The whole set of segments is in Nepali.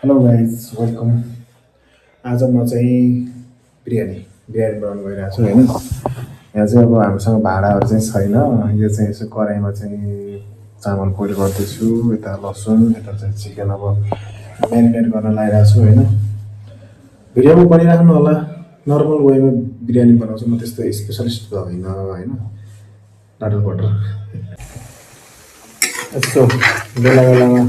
Hello guys welcome. आज म चाहिँ बिरयानी बिरयानी बनाउनु गइरहेको छु होइन। यहाँ चाहिँ अब हामीसँग भाँडाहरू चाहिँ छैन। यो चाहिँ यसो कराईमा चाहिँ चामल बोइल गर्दैछु, यता लसुन, यता चाहिँ चिकन अब म्यारिनेट गर्न लगाइरहेको छु होइन। भिडियोमा बनिराख्नु होला। नर्मल वेमा बिरयानी बनाउँछु म, त्यस्तो स्पेसलिस्ट त होइन होइन। टाटर बटर यस्तो बेला बेलामा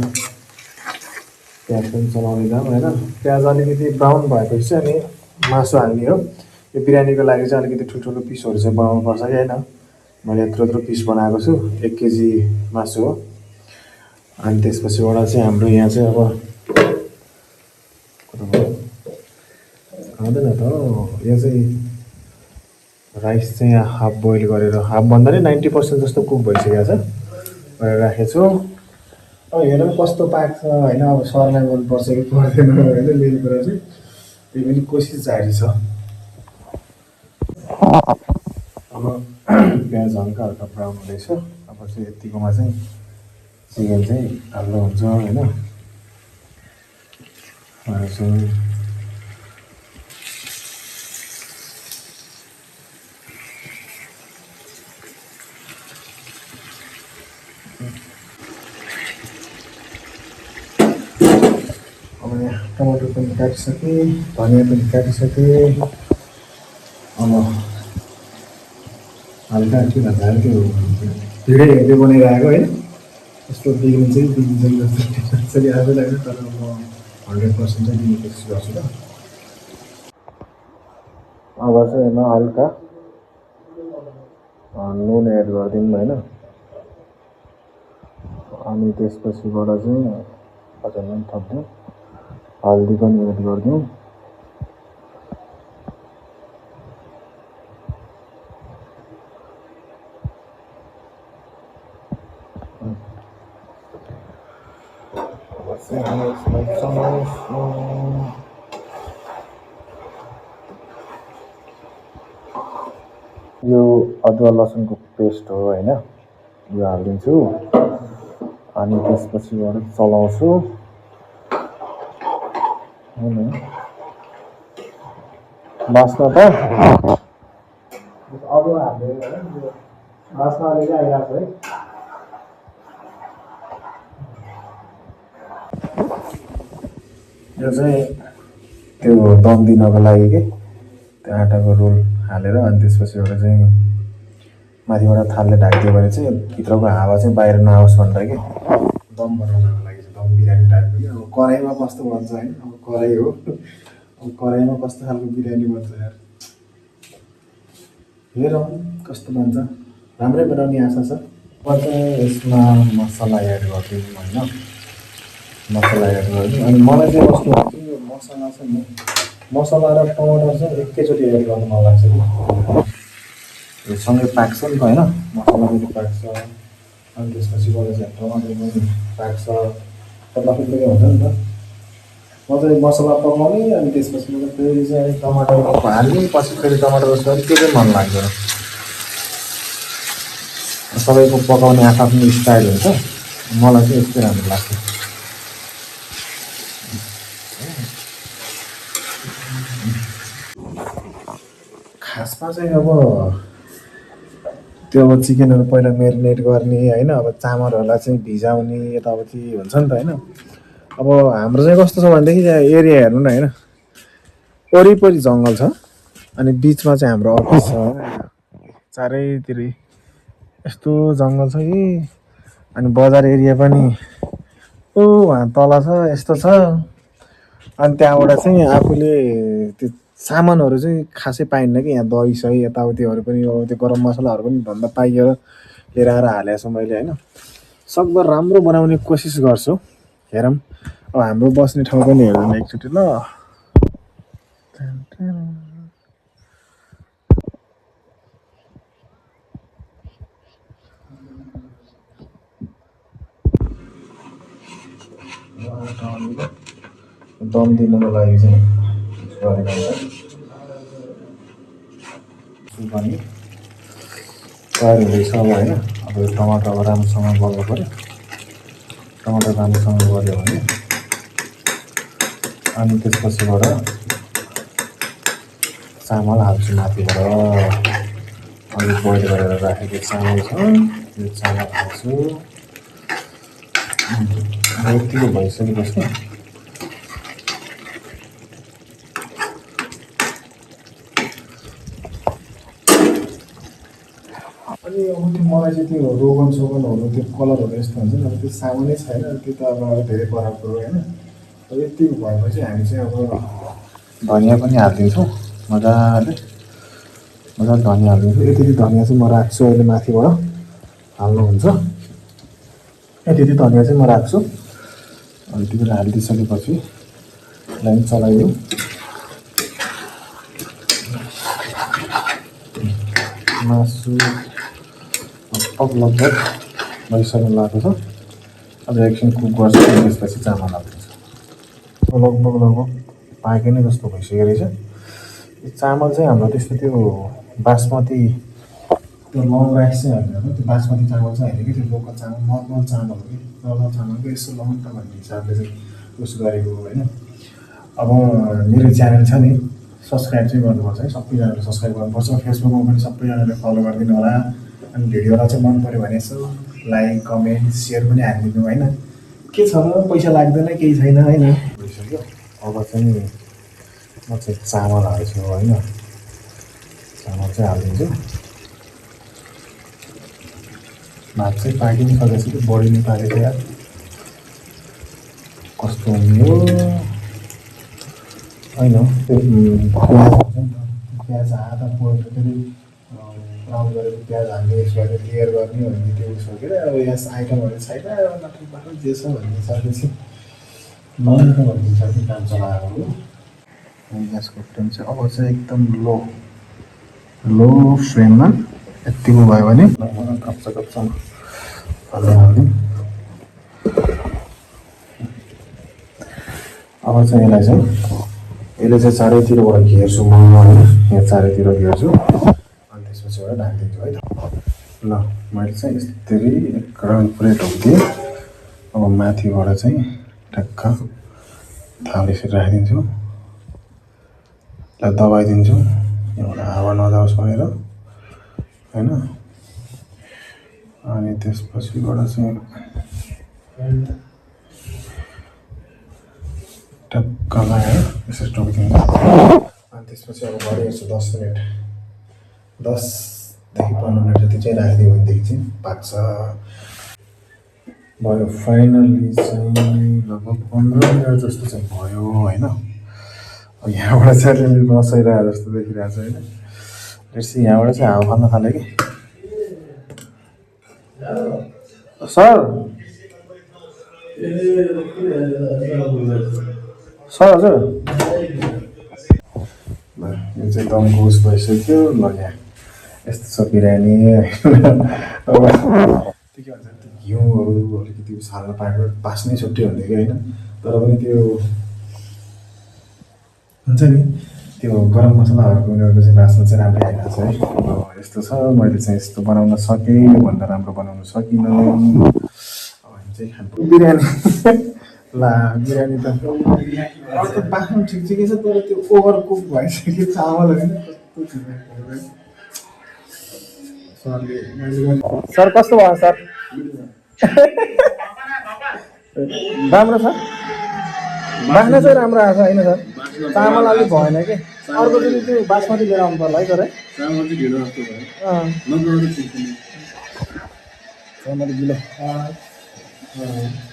प्याज पनि चलाउँदै जाऊँ होइन। प्याज अलिकति ब्राउन भएपछि चाहिँ अनि मासु हाल्ने हो। यो बिरयानीको लागि चाहिँ अलिकति ठुल्ठुलो पिसहरू चाहिँ बनाउनु पर्छ कि होइन। मैले यत्रो यत्रो पिस बनाएको छु, 1 केजी मासु हो। अनि त्यसपछिबाट चाहिँ हाम्रो यहाँ चाहिँ अब आउँदैन त हो। यहाँ चाहिँ राइस चाहिँ हाफ बोइल गरेर, हाफ भन्दा नि 90% जस्तो कुक भइसकेको छ गरेर राखेको छु। अब हेरौँ कस्तो पाक्छ होइन। अब सरलाई मनपर्छ कि पर्दैन होइन, मेन कुरा चाहिँ त्यही पनि कोसिस जारी छ। अब प्याज हल्का हल्का ब्राउन हुँदैछ। अब चाहिँ यतिकोमा चाहिँ चिकन चाहिँ हाल्नु हुन्छ होइन। अब यहाँ टमाटर पनि काटिसकेँ, धनियाँ पनि काटिसकेँ। अब हल्का के भन्छ त्यो भिडियो हेर्दै बनाइरहेको होइन। यस्तो देखिन्छ कि देखिन्छ कि जस्तो आफै लाग्छ, तर म 100% चाहिँ दिने कोसिस गर्छु त। अब चाहिँ होइन हल्का नुन एड गरिदिउँ होइन। अनि त्यसपछिबाट चाहिँ अझ नुन थपिदिउँ, हल्दी पनि एड गरिदिउँ। यो अदुवा लसुनको पेस्ट हो होइन, यो हालिदिन्छु। अनि त्यसपछिबाट चलाउँछु होइन। बास्ना त अदुवा हालेर बास्ना अलिअलि आइरहेको छ है। यो चाहिँ त्यो दम दिनको लागि के, त्यो आँटाको रोल हालेर अनि त्यसपछिबाट चाहिँ माथिबाट थालले ढाकिदियो भने चाहिँ भित्रको हावा चाहिँ बाहिर नआओस् भनेर कि, दम बनाउनको लागि चाहिँ दम बिरयानी टाइपको कि। अब कराईमा कस्तो बन्छ होइन, अब कराई हो। अब कराईमा कस्तो खालको बिरयानी बन्छ यार, हेरौँ कस्तो बन्छ। राम्रै बनाउने आशा छ। अब चाहिँ यसमा मसला एड गरिदिउँ होइन, मसला एड गरिदिउँ। अनि मलाई चाहिँ कस्तो हुन्छ यो मसला चाहिँ मसला र टमाटर चाहिँ एकैचोटि एड गर्नु मन लाग्छ कि। यो सँगै पाक्छ नि त होइन, मसला पनि पाक्छ अनि त्यसपछिबाट चाहिँ टमाटर पनि पाक्छ, लखिलो हुन्छ नि त। म चाहिँ मसला पकाउने अनि त्यसपछिबाट फेरि चाहिँ टमाटर हाल्ने, पछि फेरि टमाटर गर्छ, त्यो चाहिँ मन लाग्दैन। सबैको पकाउने आफ्नो स्टाइल हुन्छ, मलाई चाहिँ यस्तै राम्रो लाग्छ। खासमा चाहिँ अब त्यो अब चिकनहरू पहिला मेरिनेट गर्ने होइन, अब चामलहरूलाई चाहिँ भिजाउने यताउति हुन्छ नि त होइन। अब हाम्रो चाहिँ कस्तो छ भनेदेखि यहाँ एरिया हेर्नु न होइन, वरिपरि जङ्गल छ अनि बिचमा चाहिँ हाम्रो अफिस छ। चारैतिर यस्तो जङ्गल छ कि, अनि बजार एरिया पनि वहाँ तल छ, यस्तो छ। अनि त्यहाँबाट चाहिँ आफूले त्यो सामानहरू चाहिँ खासै पाइन्न कि, यहाँ दही सही यताउतिहरू पनि, अब त्यो गरम मसलाहरू पनि भन्दा पाइएर लिएर आएर हालेको छु मैले होइन। सक्दो राम्रो बनाउने कोसिस गर्छु, हेरौँ। अब हाम्रो बस्ने ठाउँ पनि हेरौँ एकचोटि ल। दम दिनुको लागि चाहिँ गरेको हुन्छ। पनि तयार हुँदैछ अब होइन। अब यो टमाटर अब राम्रोसँग गर्नु पऱ्यो। टमाटर राम्रोसँग गऱ्यो भने अनि त्यसपछिबाट चामल हाल्छु माथिबाट। अनि बोइल गरेर राखेको चामल छ, यो चामल हाल्छु। यतिको भइसकेपछि अनि अब त्यो मलाई चाहिँ त्यो रोगन सोगनहरू त्यो कलरहरू यस्तो हुन्छ नि, अब त्यो सामानै छैन, त्यो त अब धेरै फरक कुरो होइन। अब यतिको भएपछि हामी चाहिँ अब धनिया पनि हालिदिन्छौँ मजाले, धनिया हालिदिन्छु। यति धनिया चाहिँ म राख्छु अहिले माथिबाट हाल्नुहुन्छ, यति धनिया चाहिँ म राख्छु। अनि त्यो बेला हालिदिइसकेपछि लाइन चलाइदिउँ। मासु लगभग भइसक्नु लागेको छ। अब एकछिन कुक गर्छु, त्यसपछि चामल हालिदिन्छु। लगभग पाके नै जस्तो भइसक्यो रहेछ। चामल चाहिँ हाम्रो त्यस्तो त्यो बासमती त्यो लङ राइस चाहिँ होइन, त्यो बासमती चामल चाहिँ होइन कि, त्यो लोकल चामल नर्मल चामल हो कि, नर्मल चामलको यसो लङ त भन्ने हिसाबले चाहिँ उस गरेको होइन। अब मेरो च्यानल छ नि, सब्सक्राइब चाहिँ गर्नुपर्छ है, सबैजनाले सब्सक्राइब गर्नुपर्छ। फेसबुकमा पनि सबैजनाले फलो गरिदिनु होला। अनि भिडियोलाई चाहिँ मन पऱ्यो भने यसो लाइक कमेन्ट सेयर पनि हालिदिनु होइन। के छ पैसा लाग्दैन केही छैन होइन। भइसक्यो। अब चाहिँ म चाहिँ चामल हाल्छु होइन, चामल चाहिँ हालिदिन्छु। भात चाहिँ पाकि पनि सकेछ कि बढी नै पाकेको यार, कस्तो हुने हो होइन। त्यो प्याज आधा पोलेर फेरि ब्राउन गरेको प्याज हाल्ने, उस गर्ने क्लियर गर्ने भन्ने त्यो उस के अरे अब यस आइटमहरू छैन बाटो जे छ भन्ने हिसाबले चाहिँ नयाँ भन्ने हिसाबले काम चलाएको हो। ग्यासको फ्लेम चाहिँ अब चाहिँ एकदम लो फ्लेममा यतिको भयो भने कच्चा हालिदिउँ। अब चाहिँ यसलाई चाहिँ चारैतिरबाट घेर्छु म होइन, यहाँ चारैतिर घेर्छु। अनि त्यसपछिबाट ढाकिदिन्छु है त। ल मैले चाहिँ यसरी एक राउन्ड पुरै ढोकिदिएँ। अब माथिबाट चाहिँ ठ्याक्क थाल यसरी राखिदिन्छु, यसलाई दबाइदिन्छु एउटा हावा नजाओस् भनेर होइन। अनि त्यसपछिबाट चाहिँ टक्क लगाएर यसरी टोकिदिन्छु। अनि त्यसपछि अब गरिहेर्छु 10 मिनट, 10देखि 15 मिनट जति चाहिँ राखिदियो भनेदेखि चाहिँ पाक्छ भयो। फाइनल्ली चाहिँ लगभग 15 मिनट जस्तो चाहिँ भयो होइन। अब यहाँबाट चाहिँ अलिअलि नसइरहेको जस्तो देखिरहेको छ होइन। त्यसपछि यहाँबाट चाहिँ हावा फाल्न थाल्यो कि सर हजुर यो चाहिँ दमको उस भइसक्यो। ल यहाँ यस्तो छ बिरयानी अब त्यो के भन्छ त्यो घिउहरू अलिकति हाल्न पाएको बास्नै छुट्टै हुन्थ्यो कि होइन। तर पनि त्यो हुन्छ नि त्यो गरम मसलाहरूको उनीहरूको चाहिँ बास्ना चाहिँ राम्रै आइरहेको छ है। अब यस्तो छ, मैले चाहिँ यस्तो बनाउन सकेँ, योभन्दा राम्रो बनाउन सकिनँ। अब हामी चाहिँ खानु बिरयानी ला बिरयानी त अर्को पाक्नु ठिकै छ, तर त्यो ओभर कुक भइसक्यो चामल होइन। सर कस्तो भयो सर? राम्रो छ, बास्ना चाहिँ राम्रो आएको छ होइन सर। चामल अलिक भएन कि, अर्को चाहिँ त्यो बासमती लिएर आउनु पर्ला है सर है। चामल गिलो,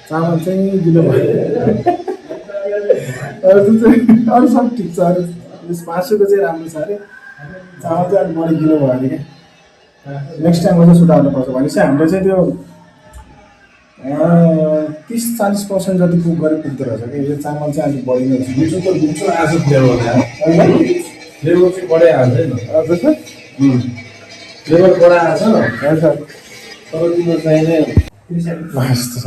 चामल चाहिँ गिलो भयो। अरू सब ठिक छ, अरू मासुको चाहिँ राम्रो छ अरे, चामल चाहिँ अलिक बढी गिलो भयो अरे क्या। नेक्स्ट टाइममा चाहिँ सुधार्नुपर्छ भनेपछि हामीले चाहिँ त्यो 30-40% जति कुक गरेर पुग्दो रहेछ कि। यो चामल चाहिँ अलिक बढी नै हुन्छ। गुच्चो आएको फ्लेभर चाहिँ बढी आएको छैन। फ्लेभर बढाएको छ तर तिम्रो चाहिने यस्तो छ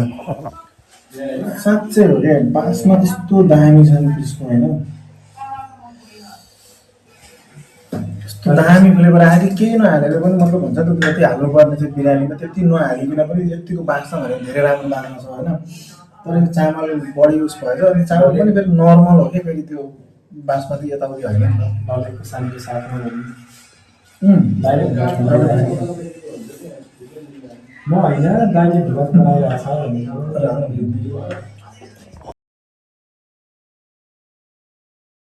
साँच्चै हो क्या। बासमा त्यस्तो दामी छ नि त्यसको होइन, यस्तो दामी फ्लेभर आयो। केही नहालेर पनि मतलब हुन्छ नि जति हाल्नुपर्ने चाहिँ बिरयानीमा त्यति नहालिकन पनि यतिको बास्छ भनेर धेरै राम्रो लाग्छ होइन। तर यो चामल बढी युज भएछ अनि चामल पनि फेरि नर्मल हो कि फेरि त्यो बासमती यताउति होइन नि त। डल्ले खुर्सानीको साथमा डाइरेक्ट म होइन दाइले भुलत बनाइरहेको छ भनेको